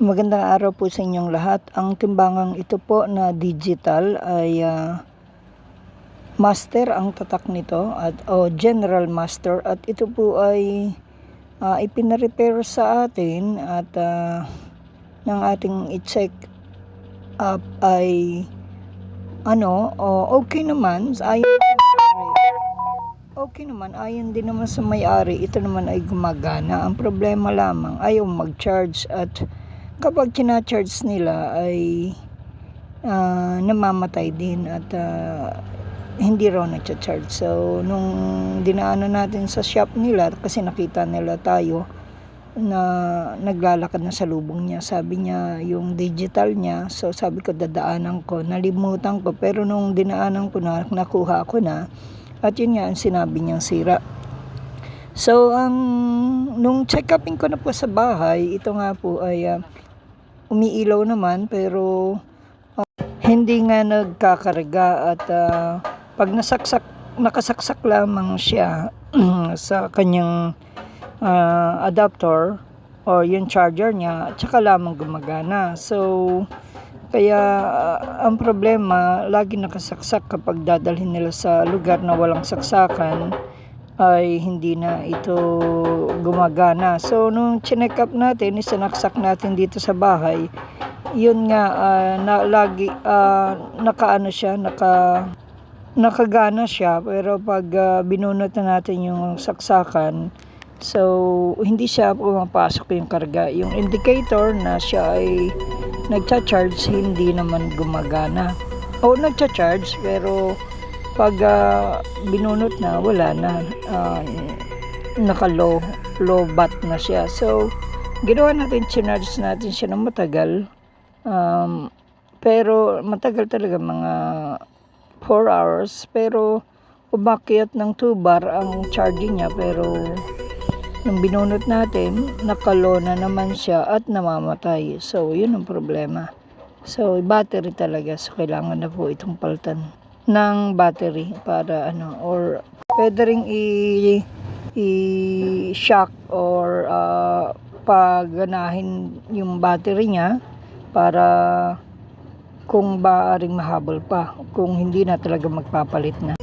Magandang araw po sa inyong lahat. Ang timbangang ito po na digital ay master ang tatak nito at general master, at ito po ay ipina-repair sa atin at ng ating i-check up ay okay naman. Okay naman, ayon din naman sa may-ari, ito naman ay gumagana. Ang problema lamang, ayaw mag-charge, at kapag kina-charge nila ay namamatay din at hindi raw nagcha-charge. So nung dinaanan natin sa shop nila, kasi nakita nila tayo na naglalakad na sa lubong niya, sabi niya yung digital niya. So sabi ko dadaanan ko, nalimutan ko, pero nung dinaanan ko na, nakuha ko na, at yun nga ang sinabi niyang sira. So nung check-upin ko na po sa bahay, ito nga po ay umiilaw naman, pero hindi nga nagkakarga, at pag nakasaksak lamang siya sa kanyang adapter o yung charger niya, tsaka lamang gumagana. So kaya ang problema, lagi nakasaksak. Kapag dadalhin nila sa lugar na walang saksakan ay hindi na ito gumagana. So nung chinek up natin, isinaksak natin dito sa bahay, yun nga lagi nakagana siya, pero pag binunot na natin yung saksakan, so hindi siya pumapasok yung karga. Yung indicator na siya ay nagcha-charge, hindi naman gumagana. O nagcha-charge, pero pag binunot na, wala na, naka-low bat na siya. So ginawa natin, chinarge natin siya ng matagal, pero matagal talaga, mga 4 hours, pero umakyat ng 2 bar ang charging niya. Pero nung binunot natin, naka-low na naman siya at namamatay. So yun ang problema. So battery talaga, so kailangan na po itong palitan ng battery para or pwede ring i-shock or paganahin yung battery niya, para kung maaring mahabol pa, kung hindi na talaga magpapalit na.